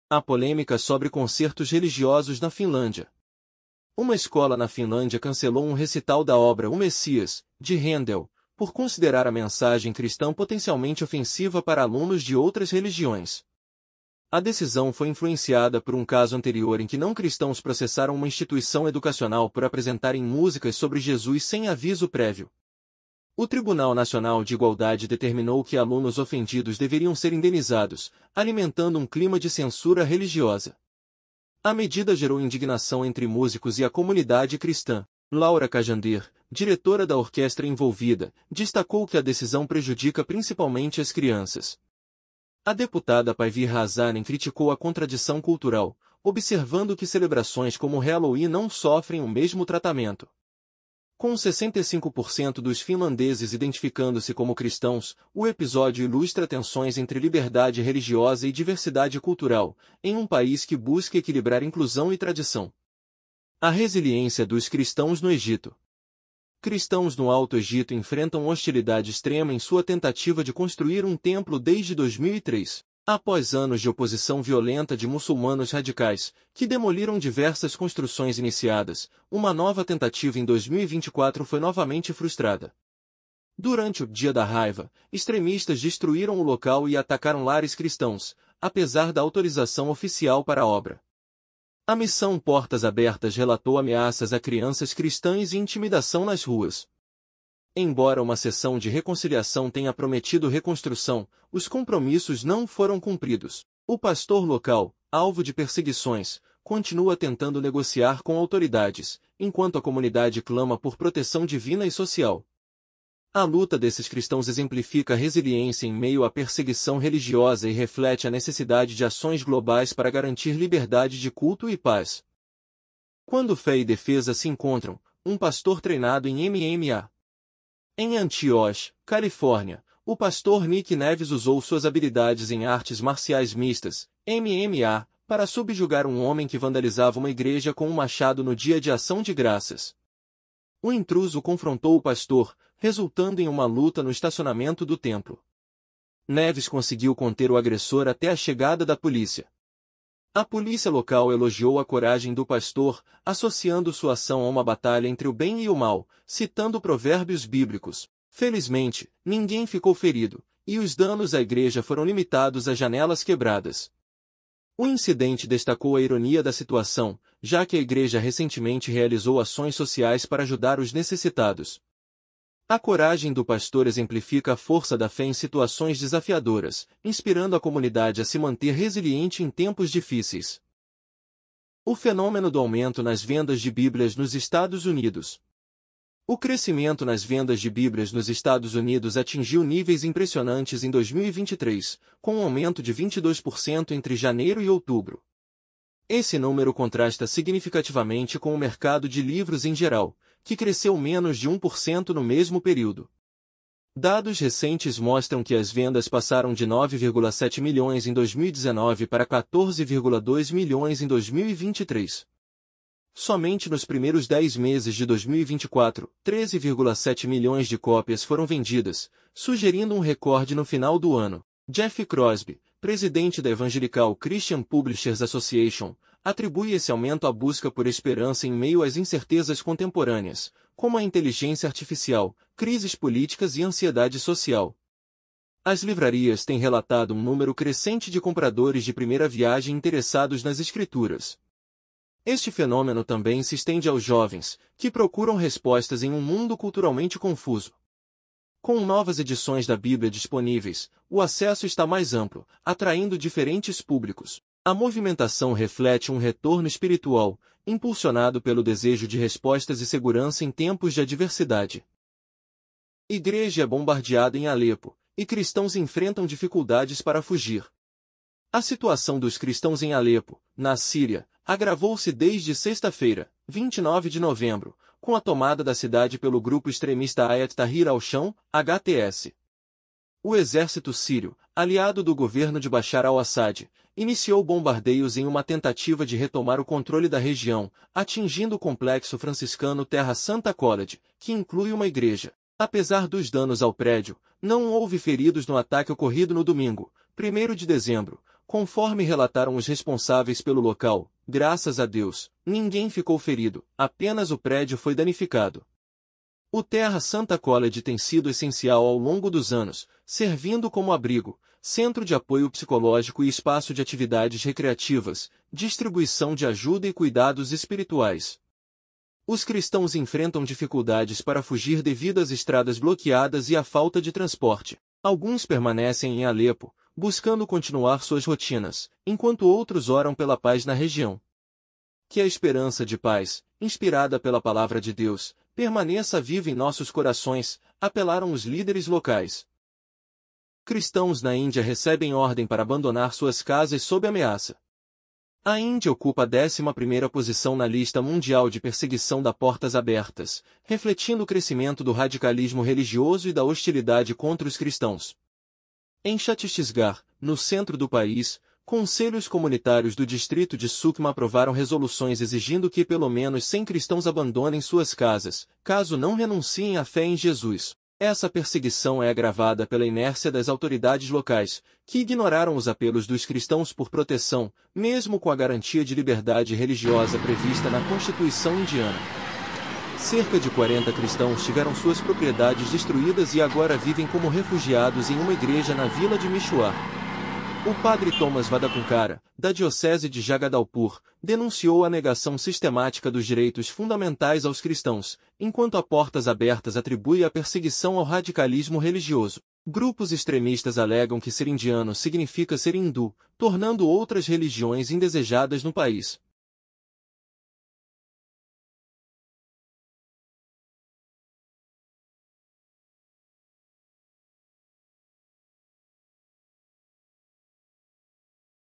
Há polêmica sobre concertos religiosos na Finlândia. Uma escola na Finlândia cancelou um recital da obra O Messias, de Handel, por considerar a mensagem cristã potencialmente ofensiva para alunos de outras religiões. A decisão foi influenciada por um caso anterior em que não cristãos processaram uma instituição educacional por apresentarem músicas sobre Jesus sem aviso prévio. O Tribunal Nacional de Igualdade determinou que alunos ofendidos deveriam ser indenizados, alimentando um clima de censura religiosa. A medida gerou indignação entre músicos e a comunidade cristã. Laura Cajandir, diretora da orquestra envolvida, destacou que a decisão prejudica principalmente as crianças. A deputada Päivi Räsänen criticou a contradição cultural, observando que celebrações como Halloween não sofrem o mesmo tratamento. Com 65% dos finlandeses identificando-se como cristãos, o episódio ilustra tensões entre liberdade religiosa e diversidade cultural, em um país que busca equilibrar inclusão e tradição. A resiliência dos cristãos no Egito. Cristãos no Alto Egito enfrentam hostilidade extrema em sua tentativa de construir um templo desde 2003. Após anos de oposição violenta de muçulmanos radicais, que demoliram diversas construções iniciadas, uma nova tentativa em 2024 foi novamente frustrada. Durante o Dia da Raiva, extremistas destruíram o local e atacaram lares cristãos, apesar da autorização oficial para a obra. A missão Portas Abertas relatou ameaças a crianças cristãs e intimidação nas ruas. Embora uma sessão de reconciliação tenha prometido reconstrução, os compromissos não foram cumpridos. O pastor local, alvo de perseguições, continua tentando negociar com autoridades, enquanto a comunidade clama por proteção divina e social. A luta desses cristãos exemplifica a resiliência em meio à perseguição religiosa e reflete a necessidade de ações globais para garantir liberdade de culto e paz. Quando fé e defesa se encontram, um pastor treinado em MMA. Em Antioch, Califórnia, o pastor Nick Neves usou suas habilidades em artes marciais mistas, MMA, para subjugar um homem que vandalizava uma igreja com um machado no dia de ação de graças. O intruso confrontou o pastor, resultando em uma luta no estacionamento do templo. Neves conseguiu conter o agressor até a chegada da polícia. A polícia local elogiou a coragem do pastor, associando sua ação a uma batalha entre o bem e o mal, citando provérbios bíblicos. Felizmente, ninguém ficou ferido, e os danos à igreja foram limitados a janelas quebradas. O incidente destacou a ironia da situação, já que a igreja recentemente realizou ações sociais para ajudar os necessitados. A coragem do pastor exemplifica a força da fé em situações desafiadoras, inspirando a comunidade a se manter resiliente em tempos difíceis. O fenômeno do aumento nas vendas de Bíblias nos Estados Unidos. O crescimento nas vendas de Bíblias nos Estados Unidos atingiu níveis impressionantes em 2023, com um aumento de 22% entre janeiro e outubro. Esse número contrasta significativamente com o mercado de livros em geral, que cresceu menos de 1% no mesmo período. Dados recentes mostram que as vendas passaram de 9,7 milhões em 2019 para 14,2 milhões em 2023. Somente nos primeiros 10 meses de 2024, 13,7 milhões de cópias foram vendidas, sugerindo um recorde no final do ano. Jeff Crosby, presidente da Evangelical Christian Publishers Association, atribui esse aumento à busca por esperança em meio às incertezas contemporâneas, como a inteligência artificial, crises políticas e ansiedade social. As livrarias têm relatado um número crescente de compradores de primeira viagem interessados nas escrituras. Este fenômeno também se estende aos jovens, que procuram respostas em um mundo culturalmente confuso. Com novas edições da Bíblia disponíveis, o acesso está mais amplo, atraindo diferentes públicos. A movimentação reflete um retorno espiritual, impulsionado pelo desejo de respostas e segurança em tempos de adversidade. Igreja é bombardeada em Alepo, e cristãos enfrentam dificuldades para fugir. A situação dos cristãos em Alepo, na Síria, agravou-se desde sexta-feira, 29 de novembro, com a tomada da cidade pelo grupo extremista Hayat Tahrir al-Sham, HTS. O exército sírio, aliado do governo de Bashar al-Assad, iniciou bombardeios em uma tentativa de retomar o controle da região, atingindo o complexo franciscano Terra Santa College, que inclui uma igreja. Apesar dos danos ao prédio, não houve feridos no ataque ocorrido no domingo, 1º de dezembro, Conforme relataram os responsáveis pelo local, graças a Deus, ninguém ficou ferido, apenas o prédio foi danificado. O Terra Santa College tem sido essencial ao longo dos anos, servindo como abrigo, centro de apoio psicológico e espaço de atividades recreativas, distribuição de ajuda e cuidados espirituais. Os cristãos enfrentam dificuldades para fugir devido às estradas bloqueadas e à falta de transporte. Alguns permanecem em Alepo, buscando continuar suas rotinas, enquanto outros oram pela paz na região. Que a esperança de paz, inspirada pela palavra de Deus, permaneça viva em nossos corações, apelaram os líderes locais. Cristãos na Índia recebem ordem para abandonar suas casas sob ameaça. A Índia ocupa a 11ª posição na lista mundial de perseguição da Portas Abertas, refletindo o crescimento do radicalismo religioso e da hostilidade contra os cristãos. Em Chhattisgarh, no centro do país, conselhos comunitários do distrito de Sukma aprovaram resoluções exigindo que pelo menos 100 cristãos abandonem suas casas, caso não renunciem à fé em Jesus. Essa perseguição é agravada pela inércia das autoridades locais, que ignoraram os apelos dos cristãos por proteção, mesmo com a garantia de liberdade religiosa prevista na Constituição indiana. Cerca de 40 cristãos tiveram suas propriedades destruídas e agora vivem como refugiados em uma igreja na vila de Mishwar. O padre Thomas Vadakunkara, da diocese de Jagadalpur, denunciou a negação sistemática dos direitos fundamentais aos cristãos, enquanto a Portas Abertas atribui a perseguição ao radicalismo religioso. Grupos extremistas alegam que ser indiano significa ser hindu, tornando outras religiões indesejadas no país.